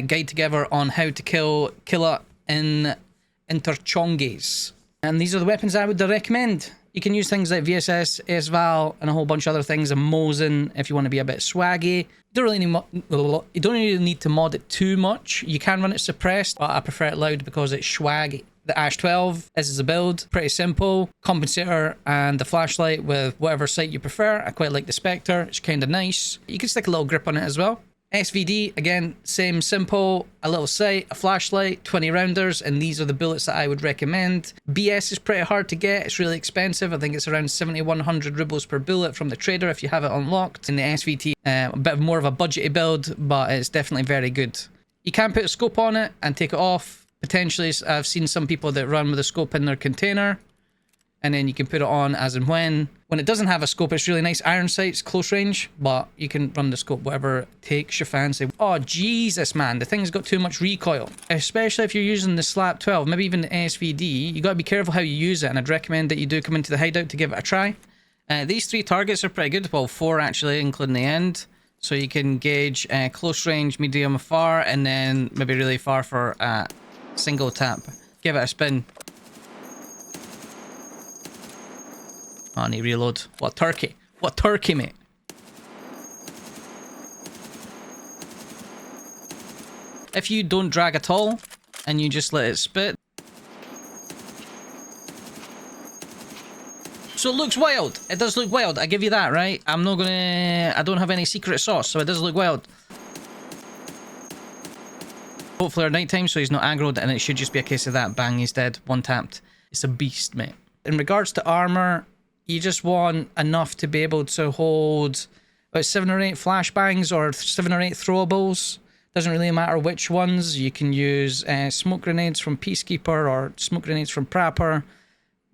guide together on how to kill Killa in interchonges. And these are the weapons I would recommend. You can use things like VSS, ASVAL, and a whole bunch of other things, and Mosin if you want to be a bit swaggy. You don't really need to mod it too much. You can run it suppressed, but I prefer it loud because it's swaggy. The Ash 12 is a build, pretty simple. Compensator and the flashlight with whatever sight you prefer. I quite like the Spectre, it's kind of nice. You can stick a little grip on it as well. SVD, again, same simple, a little sight, a flashlight, 20 rounders, and these are the bullets that I would recommend. BS is pretty hard to get, it's really expensive. I think it's around 7,100 rubles per bullet from the trader if you have it unlocked. In the SVT, a bit more of a budgety build, but it's definitely very good. You can put a scope on it and take it off. Potentially, I've seen some people that run with a scope in their container, and then you can put it on as and when. When it doesn't have a scope, it's really nice. Iron sights, close range, but you can run the scope, whatever takes your fancy. Oh, Jesus, man, the thing's got too much recoil. Especially if you're using the Slap 12, maybe even the SVD. You gotta be careful how you use it, and I'd recommend that you do come into the hideout to give it a try. These 3 targets are pretty good. Well, 4 actually, including the end. So you can gauge close range, medium, far, and then maybe really far for single tap. Give it a spin. Oh, I need to reload. What turkey? What turkey, mate? If you don't drag at all, and you just let it spit. So it looks wild. It does look wild. I give you that, right? I don't have any secret sauce, so it does look wild. Hopefully at night time, so he's not aggroed, and it should just be a case of that. Bang, he's dead. One tapped. It's a beast, mate. In regards to armor, you just want enough to be able to hold about 7 or 8 flashbangs or 7 or 8 throwables. Doesn't really matter which ones. You can use smoke grenades from Peacekeeper or smoke grenades from Prapper,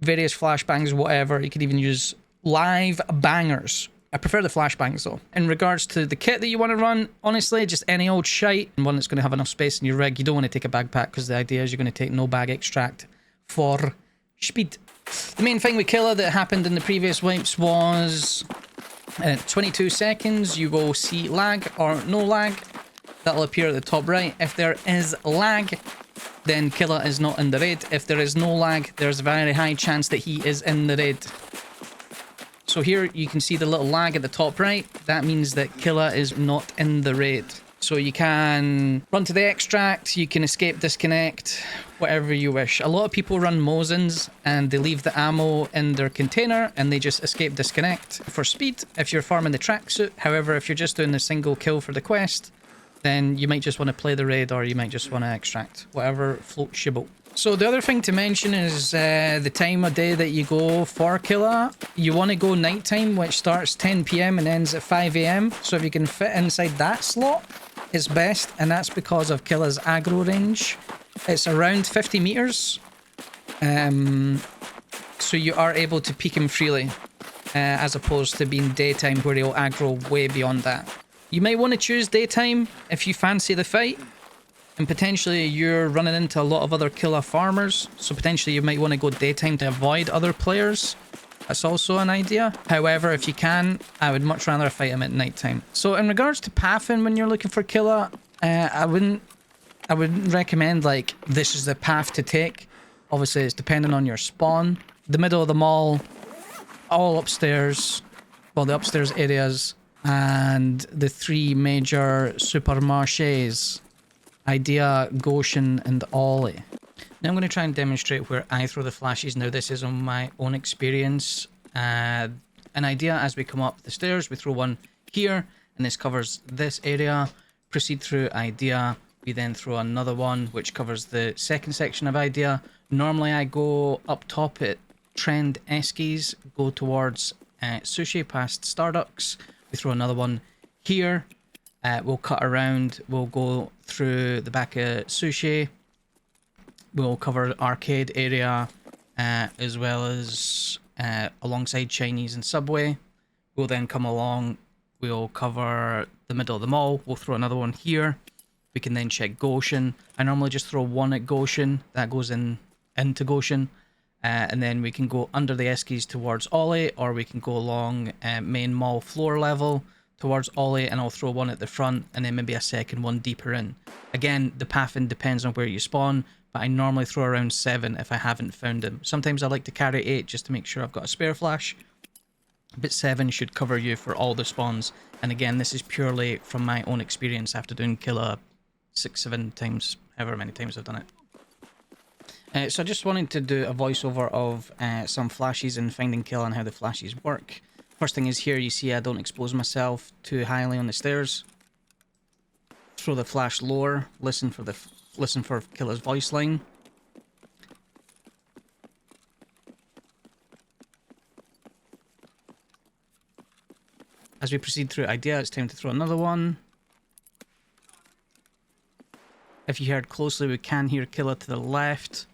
various flashbangs, whatever. You can even use live bangers. I prefer the flashbangs though. In regards to the kit that you want to run, honestly, just any old shite. One that's going to have enough space in your rig. You don't want to take a backpack because the idea is you're going to take no bag extract for speed. The main thing with Killa that happened in the previous wipes was 22 seconds you will see lag or no lag. That'll appear at the top right. If there is lag, then Killa is not in the raid. If there is no lag, there's a very high chance that he is in the raid. So here you can see the little lag at the top right. That means that Killa is not in the raid. So you can run to the extract, you can escape disconnect, whatever you wish. A lot of people run Mosins and they leave the ammo in their container and they just escape disconnect for speed if you're farming the tracksuit. However, if you're just doing the single kill for the quest, then you might just want to play the raid or you might just want to extract, whatever floats your boat. So the other thing to mention is the time of day that you go for Killa. You want to go nighttime, which starts 10 PM and ends at 5 AM. So if you can fit inside that slot, it's best, and that's because of Killa's aggro range. It's around 50 meters, so you are able to peek him freely, as opposed to being daytime where he'll aggro way beyond that. You might want to choose daytime if you fancy the fight, and potentially you're running into a lot of other Killa farmers, so potentially you might want to go daytime to avoid other players. That's also an idea. However, if you can, I would much rather fight him at nighttime. So in regards to pathing when you're looking for Killa, I wouldn't recommend like this is the path to take. Obviously it's dependent on your spawn. The middle of the mall, all upstairs, well the upstairs areas, and the 3 major supermarchés, Idea, Goshen and Ollie. Now I'm going to try and demonstrate where I throw the flashes. Now this is on my own experience. An idea, as we come up the stairs, we throw one here, and this covers this area. Proceed through Idea. We then throw another one, which covers the second section of Idea. Normally I go up top at Trend Eskies, go towards Sushi past Starducks. We throw another one here. We'll cut around. We'll go through the back of Sushi. We'll cover arcade area as well as alongside Chinese and Subway. We'll then come along. We'll cover the middle of the mall. We'll throw another one here. We can then check Goshen. I normally just throw one at Goshen. That goes into Goshen. And then we can go under the Eskies towards Ollie, or we can go along main mall floor level towards Ollie, and I'll throw one at the front and then maybe a second one deeper in. Again, the pathing depends on where you spawn, but I normally throw around 7 if I haven't found them. Sometimes I like to carry 8 just to make sure I've got a spare flash, but 7 should cover you for all the spawns. And again, this is purely from my own experience after doing Killa 6, 7 times, however many times I've done it. So I just wanted to do a voiceover of some flashes and finding Killa and how the flashes work. First thing is here, you see I don't expose myself too highly on the stairs. Throw the flash lower, listen for Killa's voice line. As we proceed through idea, it's time to throw another one. If you heard closely, we can hear Killa to the left.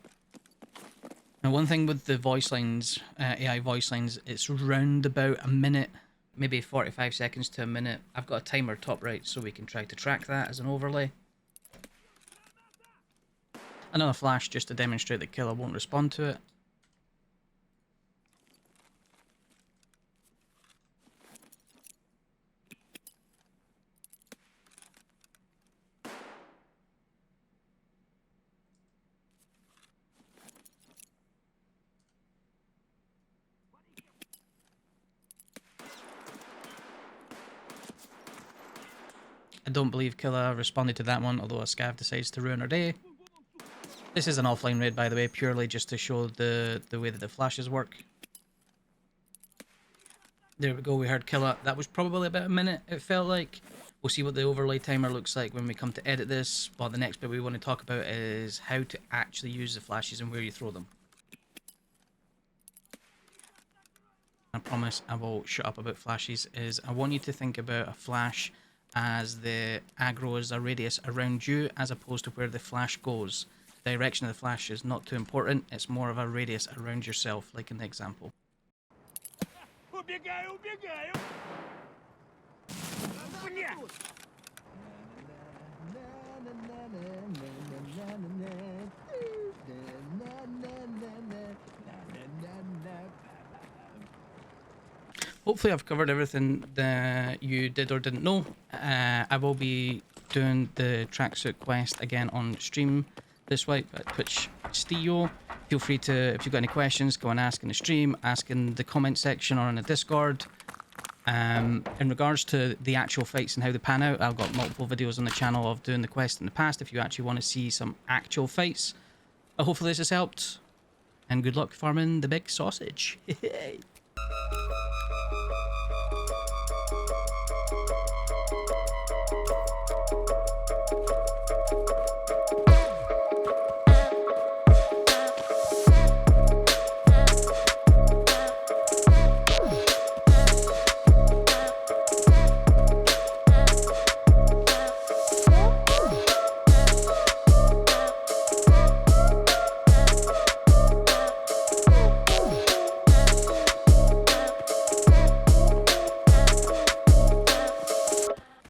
Now, one thing with the voice lines, AI voice lines, it's round about a minute, maybe 45 seconds to a minute. I've got a timer top right, so we can try to track that as an overlay. Another flash just to demonstrate that Killa won't respond to it. I don't believe Killa responded to that one, although a scav decides to ruin our day. This is an offline raid, by the way, purely just to show the way that the flashes work. There we go, we heard Killa. That was probably about a minute, it felt like. We'll see what the overlay timer looks like when we come to edit this. But the next bit we want to talk about is how to actually use the flashes and where you throw them. I promise I will shut up about flashes. I want you to think about a flash as the aggro is a radius around you as opposed to where the flash goes. The direction of the flash is not too important, it's more of a radius around yourself, like in the example. Hopefully I've covered everything that you did or didn't know. I will be doing the tracksuit quest again on stream this week at Twitch steeyo. Feel free to, if you've got any questions, go and ask in the stream, ask in the comment section or in the Discord. In regards to the actual fights and how they pan out, I've got multiple videos on the channel of doing the quest in the past if you actually want to see some actual fights. Hopefully this has helped, and good luck farming the big sausage.